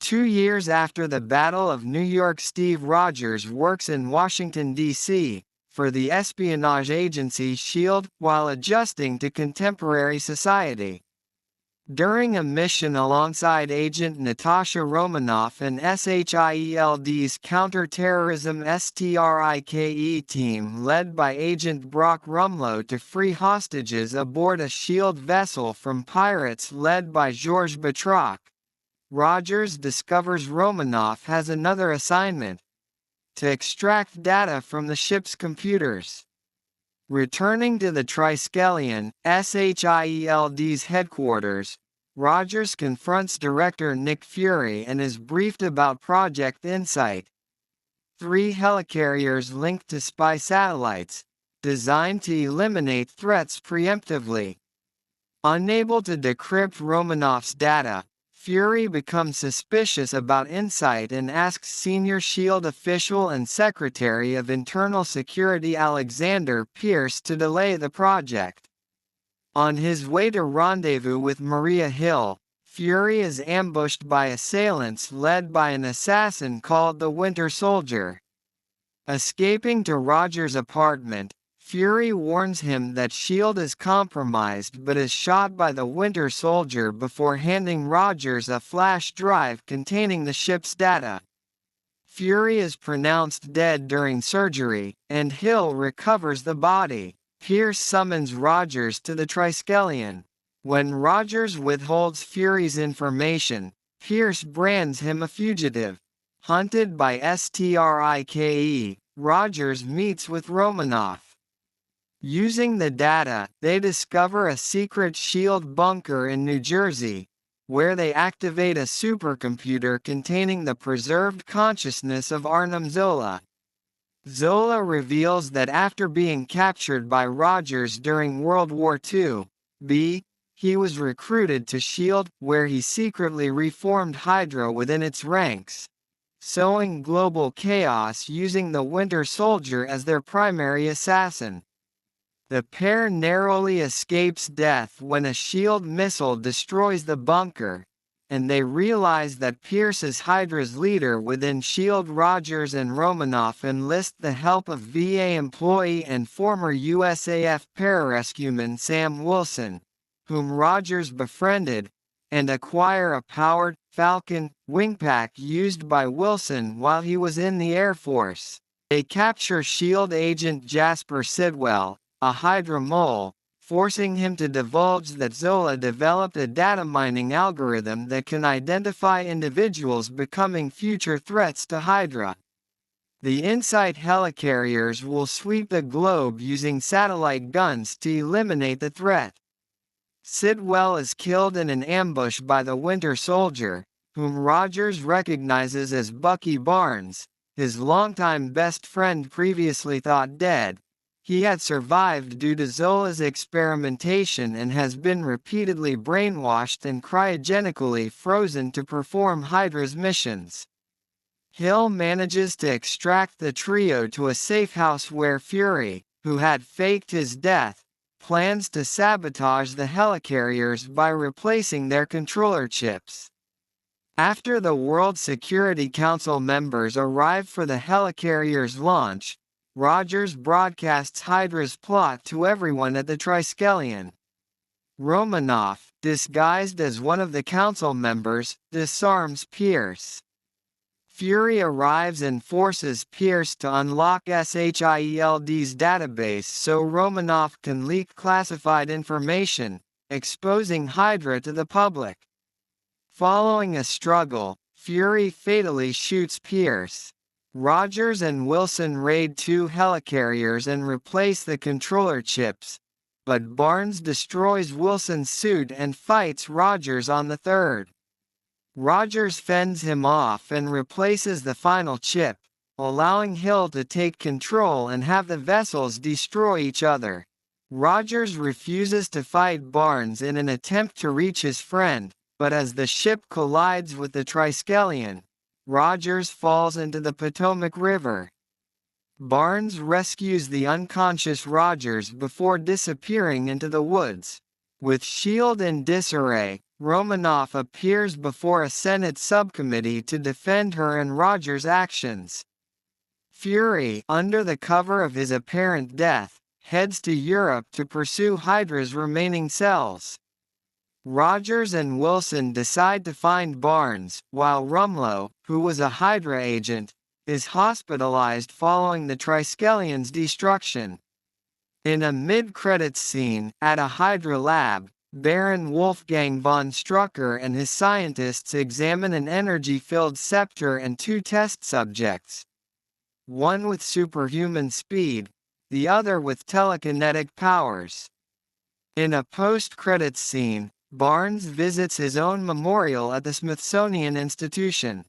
2 years after the Battle of New York, Steve Rogers works in Washington, D.C., for the espionage agency S.H.I.E.L.D. while adjusting to contemporary society. During a mission alongside Agent Natasha Romanoff and S.H.I.E.L.D's counter-terrorism S.T.R.I.K.E team led by Agent Brock Rumlow to free hostages aboard a S.H.I.E.L.D. vessel from pirates led by Georges Batroc, Rogers discovers Romanoff has another assignment: to extract data from the ship's computers. Returning to the Triskelion, S.H.I.E.L.D's headquarters, Rogers confronts Director Nick Fury and is briefed about Project Insight. 3 helicarriers linked to spy satellites, designed to eliminate threats preemptively. Unable to decrypt Romanoff's data, Fury becomes suspicious about Insight and asks senior S.H.I.E.L.D. official and Secretary of Internal Security Alexander Pierce to delay the project. On his way to rendezvous with Maria Hill, Fury is ambushed by assailants led by an assassin called the Winter Soldier. Escaping to Rogers' apartment, Fury warns him that S.H.I.E.L.D. is compromised but is shot by the Winter Soldier before handing Rogers a flash drive containing the ship's data. Fury is pronounced dead during surgery, and Hill recovers the body. Pierce summons Rogers to the Triskelion. When Rogers withholds Fury's information, Pierce brands him a fugitive. Hunted by S.T.R.I.K.E., Rogers meets with Romanoff. Using the data, they discover a secret S.H.I.E.L.D. bunker in New Jersey, where they activate a supercomputer containing the preserved consciousness of Arnim Zola. Zola reveals that after being captured by Rogers during World War II, he was recruited to S.H.I.E.L.D., where he secretly reformed Hydra within its ranks, sowing global chaos using the Winter Soldier as their primary assassin. The pair narrowly escapes death when a S.H.I.E.L.D. missile destroys the bunker, and they realize that Pierce is Hydra's leader within S.H.I.E.L.D. Rogers and Romanoff enlist the help of VA employee and former USAF pararescueman Sam Wilson, whom Rogers befriended, and acquire a powered Falcon wingpack used by Wilson while he was in the Air Force. They capture S.H.I.E.L.D. agent Jasper Sitwell, a Hydra mole, forcing him to divulge that Zola developed a data mining algorithm that can identify individuals becoming future threats to Hydra. The Insight Helicarriers will sweep the globe using satellite guns to eliminate the threat. Sitwell is killed in an ambush by the Winter Soldier, whom Rogers recognizes as Bucky Barnes, his longtime best friend previously thought dead. He had survived due to Zola's experimentation and has been repeatedly brainwashed and cryogenically frozen to perform Hydra's missions. Hill manages to extract the trio to a safe house where Fury, who had faked his death, plans to sabotage the helicarriers by replacing their controller chips. After the World Security Council members arrive for the helicarriers' launch, Rogers broadcasts Hydra's plot to everyone at the Triskelion. Romanoff, disguised as one of the council members, disarms Pierce. Fury arrives and forces Pierce to unlock S.H.I.E.L.D's database so Romanoff can leak classified information, exposing Hydra to the public. Following a struggle, Fury fatally shoots Pierce. Rogers and Wilson raid 2 helicarriers and replace the controller chips, but Barnes destroys Wilson's suit and fights Rogers on the third. Rogers fends him off and replaces the final chip, allowing Hill to take control and have the vessels destroy each other. Rogers refuses to fight Barnes in an attempt to reach his friend, but as the ship collides with the Triskelion, Rogers falls into the Potomac River. Barnes rescues the unconscious Rogers before disappearing into the woods. With S.H.I.E.L.D. in disarray, Romanoff appears before a Senate subcommittee to defend her and Rogers' actions. Fury, under the cover of his apparent death, heads to Europe to pursue Hydra's remaining cells. Rogers and Wilson decide to find Barnes, while Rumlow, who was a Hydra agent, is hospitalized following the Triskelion's destruction. In a mid-credits scene, at a Hydra lab, Baron Wolfgang von Strucker and his scientists examine an energy-filled scepter and two test subjects. One with superhuman speed, the other with telekinetic powers. In a post-credits scene, Barnes visits his own memorial at the Smithsonian Institution.